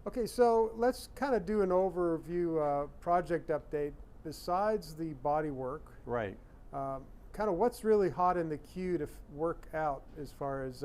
Okay, so let's kind of do an overview project update. Besides the body work, Right. kind of what's really hot in the queue to work out as far as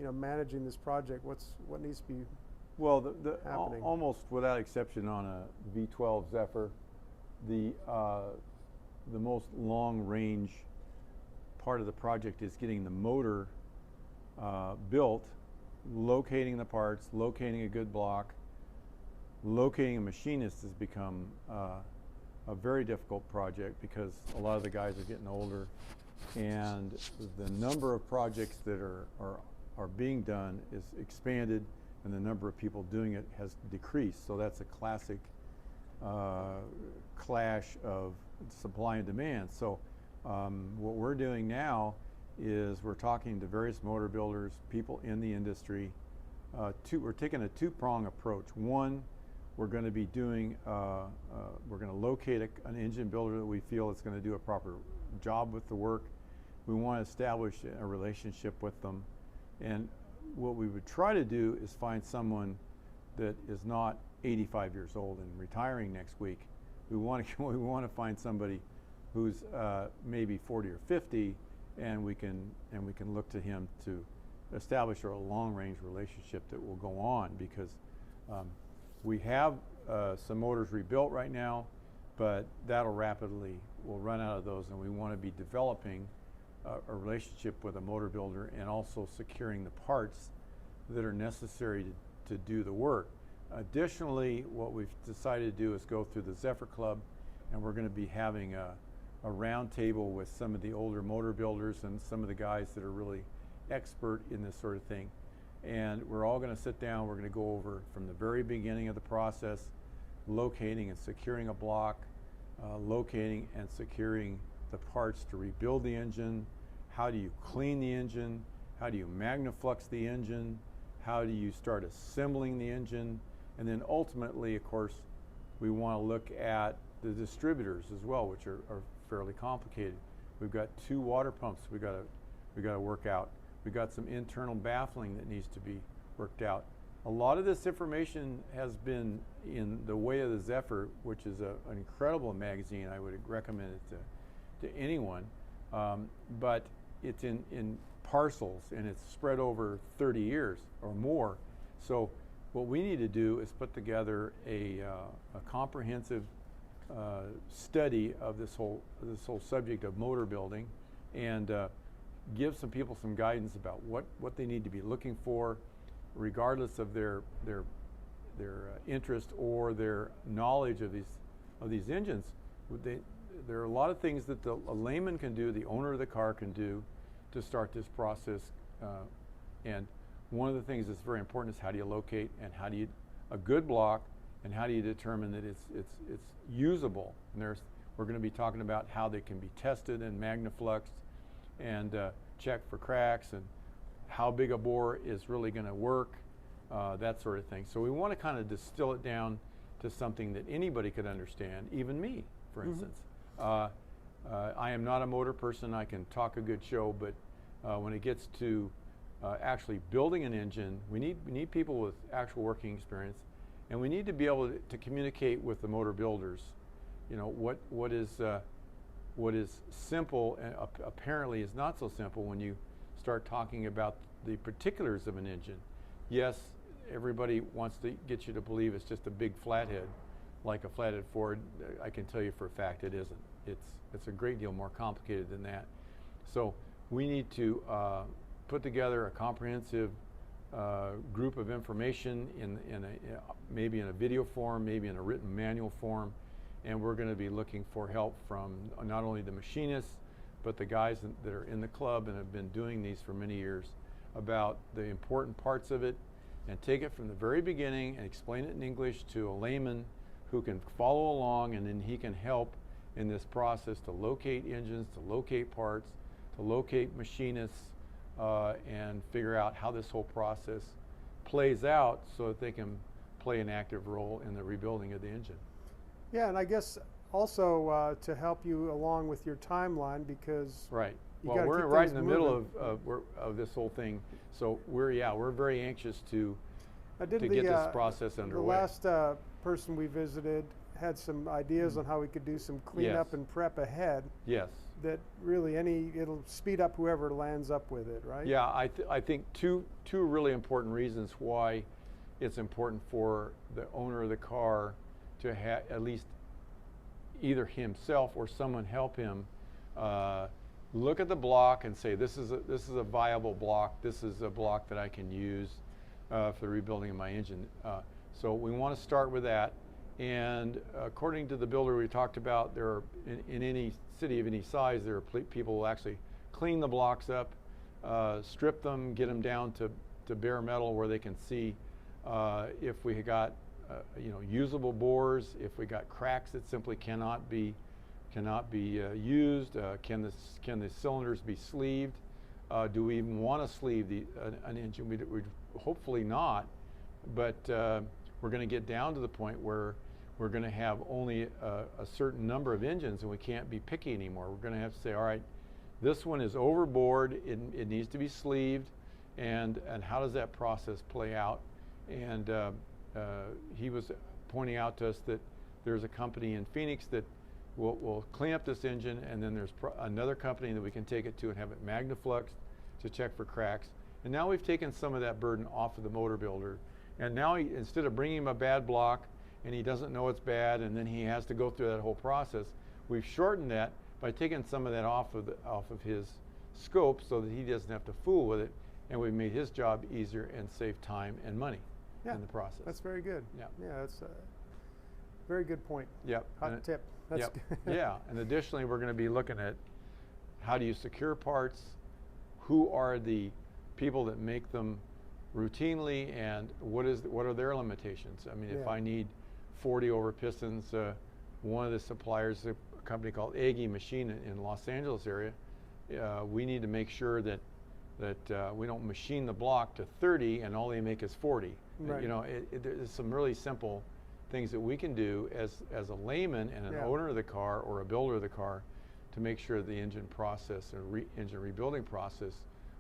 managing this project. What needs to be Well, happening? almost without exception on a V12 Zephyr, the most long-range part of the project is getting the motor built, locating the parts, locating a good block. Locating a machinist has become a very difficult project because a lot of the guys are getting older, and the number of projects that are being done is expanded, and the number of people doing it has decreased. So that's a classic clash of supply and demand. So what we're doing now is we're talking to various motor builders, people in the industry. We're taking a two-prong approach. One, we're going to be doing, we're going to locate an engine builder that we feel is going to do a proper job with the work. We want to establish a relationship with them. And what we would try to do is find someone that is not 85 years old and retiring next week. We want to find somebody who's maybe 40 or 50, and we can look to him to establish a long-range relationship that will go on, because we have some motors rebuilt right now, but we'll run out of those, and we want to be developing a relationship with a motor builder and also securing the parts that are necessary to do the work. Additionally, what we've decided to do is go through the Zephyr Club, and we're going to be having a round table with some of the older motor builders and some of the guys that are really expert in this sort of thing. And we're all going to sit down, we're going to go over from the very beginning of the process, locating and securing a block, locating and securing the parts to rebuild the engine. How do you clean the engine? How do you magnaflux the engine? How do you start assembling the engine? And then ultimately, of course, we want to look at the distributors as well, which are fairly complicated. We've got 2 water pumps we got to work out. We've got some internal baffling that needs to be worked out. A lot of this information has been in the way of the Zephyr, which is an incredible magazine. I would recommend it to anyone. But it's in parcels, and it's spread over 30 years or more. So what we need to do is put together a comprehensive study of this whole subject of motor building, and give some people some guidance about what they need to be looking for, regardless of their interest or their knowledge of these engines. There are a lot of things that a layman can do, the owner of the car can do, to start this process. And one of the things that's very important is how do you locate and how do you a good block, and how do you determine that it's usable. And we're going to be talking about how they can be tested and magnafluxed and check for cracks, and how big a bore is really going to work, that sort of thing. So we want to kind of distill it down to something that anybody could understand, even me, for instance. I am not a motor person. I can talk a good show, but when it gets to actually building an engine, we need people with actual working experience, and we need to be able to communicate with the motor builders. You know, what is simple and apparently is not so simple when you start talking about the particulars of an engine. Yes, everybody wants to get you to believe it's just a big flathead, like a flathead Ford. I can tell you for a fact it isn't. It's a great deal more complicated than that. So we need to put together a comprehensive group of information maybe in a video form, maybe in a written manual form, and we're going to be looking for help from not only the machinists, but the guys that are in the club and have been doing these for many years, about the important parts of it, and take it from the very beginning and explain it in English to a layman who can follow along, and then he can help in this process to locate engines, to locate parts, to locate machinists, and figure out how this whole process plays out so that they can play an active role in the rebuilding of the engine. Yeah, and I guess also to help you along with your timeline, because right. You well, we're right in the moving. middle of this whole thing, so we're very anxious to Did to get this process the underway. last person we visited had some ideas on how we could do some cleanup Yes. and prep ahead. Yes. That really it'll speed up whoever lands up with it, right? Yeah, I think two really important reasons why it's important for the owner of the car to have at least either himself or someone help him look at the block and say, this is a viable block. This is a block that I can use for the rebuilding of my engine. So we want to start with that. And according to the builder we talked about, there are in any city of any size, there are people who will actually clean the blocks up, strip them, get them down to bare metal where they can see if we got usable bores, if we got cracks that simply cannot be used. Can the cylinders be sleeved? Do we even want to sleeve an engine? We'd hopefully not, but we're going to get down to the point where we're going to have only a certain number of engines and we can't be picky anymore. We're going to have to say, all right, this one is overboard, it needs to be sleeved, and how does that process play out? And he was pointing out to us that there's a company in Phoenix that will clean up this engine, and then there's another company that we can take it to and have it magnafluxed to check for cracks. And now we've taken some of that burden off of the motor builder. And now instead of bringing him a bad block and he doesn't know it's bad and then he has to go through that whole process, we've shortened that by taking some of that off of his scope so that he doesn't have to fool with it, and we've made his job easier and save time and money in the process. That's very good. Yeah. Yeah, that's a very good point. Yep. Hot tip. That's Yep. good. Yeah, and additionally we're going to be looking at how do you secure parts, who are the people that make them routinely, and what are their limitations. I mean, if I need 40 over pistons, one of the suppliers, a company called Aggie Machine in Los Angeles area, we need to make sure that we don't machine the block to 30 and all they make is 40. Right. There's some really simple things that we can do as a layman and an owner of the car or a builder of the car to make sure the engine process and engine rebuilding process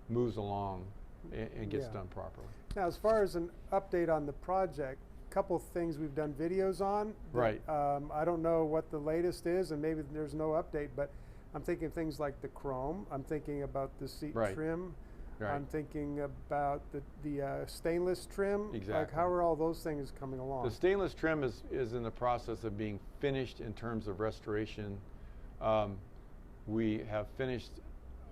moves along and gets done properly. Now, as far as an update on the project, a couple things we've done videos on. Right. I don't know what the latest is, and maybe there's no update, but I'm thinking things like the chrome. I'm thinking about the seat trim. Right. I'm thinking about the stainless trim. Exactly. Like, how are all those things coming along? The stainless trim is in the process of being finished in terms of restoration. We have finished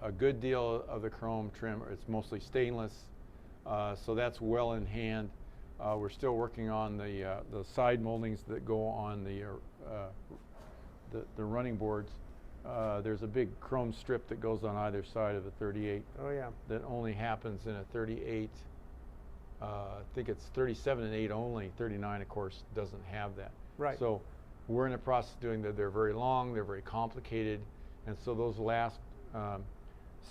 a good deal of the chrome trim. It's mostly stainless, so that's well in hand. We're still working on the side moldings that go on the running boards. There's a big chrome strip that goes on either side of the 38. Oh yeah. That only happens in a 38. I think it's 37 and 8 only. 39, of course, doesn't have that. Right. So we're in the process of doing that. They're very long. They're very complicated, and so those last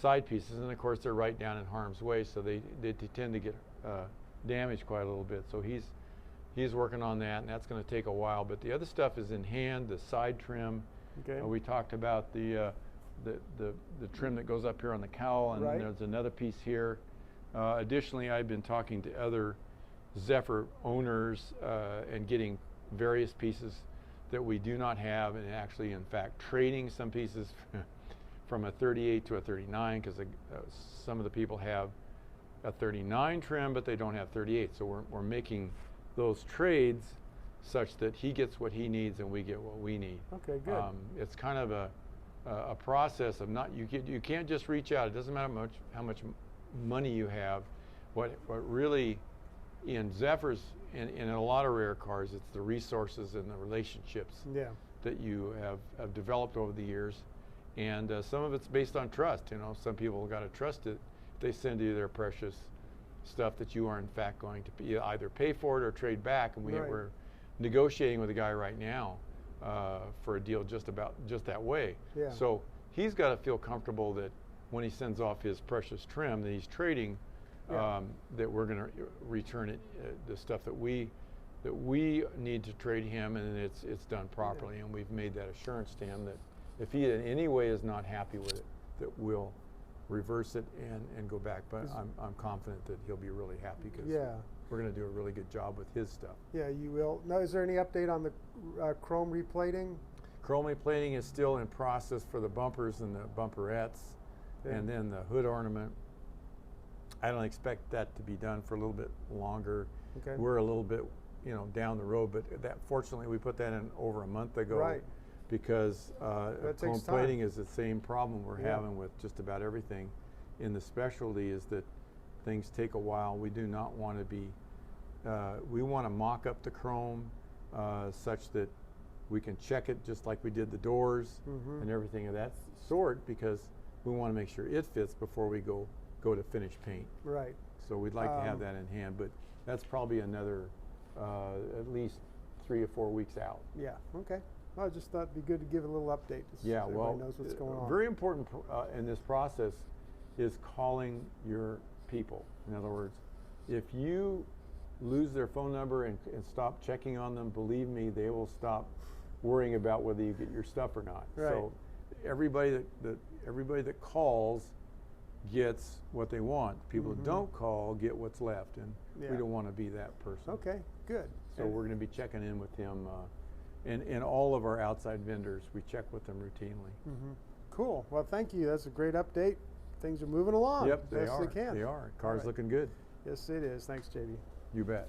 side pieces, and of course they're right down in harm's way, so they tend to get damaged quite a little bit. So he's working on that, and that's going to take a while. But the other stuff is in hand. The side trim. Okay. We talked about the trim that goes up here on the cowl, and there's another piece here. Additionally, I've been talking to other Zephyr owners and getting various pieces that we do not have, and actually, in fact, trading some pieces from a 38 to a 39, because some of the people have a 39 trim, but they don't have 38. So we're making those trades such that he gets what he needs and we get what we need. Okay, good. It's kind of a process of you can't just reach out. It doesn't matter how much money you have. What really in Zephyr's and in a lot of rare cars, it's the resources and the relationships that you have developed over the years, and some of it's based on trust. Some people got to trust it. They send you their precious stuff that you are in fact going to either pay for it or trade back, and we're negotiating with a guy right now for a deal just that way. Yeah. So he's got to feel comfortable that when he sends off his precious trim that he's trading, that we're going to return it, the stuff that we need to trade him, and it's done properly. And we've made that assurance to him that if he in any way is not happy with it, that we'll reverse it and go back. But I'm confident that he'll be really happy, because we're going to do a really good job with his stuff. Yeah, you will. Now, is there any update on the chrome replating? Chrome replating is still in process for the bumpers and the bumperettes, and then the hood ornament. I don't expect that to be done for a little bit longer. Okay. We're a little bit, down the road, but that fortunately we put that in over a month ago. Right. Because chrome takes plating time. is the same problem we're having with just about everything in the specialty, is that things take a while. We do not want to be, we want to mock up the chrome such that we can check it just like we did the doors and everything of that sort, because we want to make sure it fits before we go to finish paint. Right. So we'd like to have that in hand, but that's probably another at least 3 or 4 weeks out. Yeah, okay. I just thought it'd be good to give a little update so Yeah, everybody well, knows what's going on. very important in this process is calling your people. In other words, if you lose their phone number and stop checking on them, believe me, they will stop worrying about whether you get your stuff or not. Right. So everybody that calls gets what they want. People who don't call get what's left, and we don't want to be that person. Okay, good. So we're going to be checking in with him, and all of our outside vendors. We check with them routinely. Cool. Well, thank you. That's a great update. Things are moving along. Yep, they best are. they can. They are. Car's right. looking good. Yes, it is. Thanks, JD. You bet.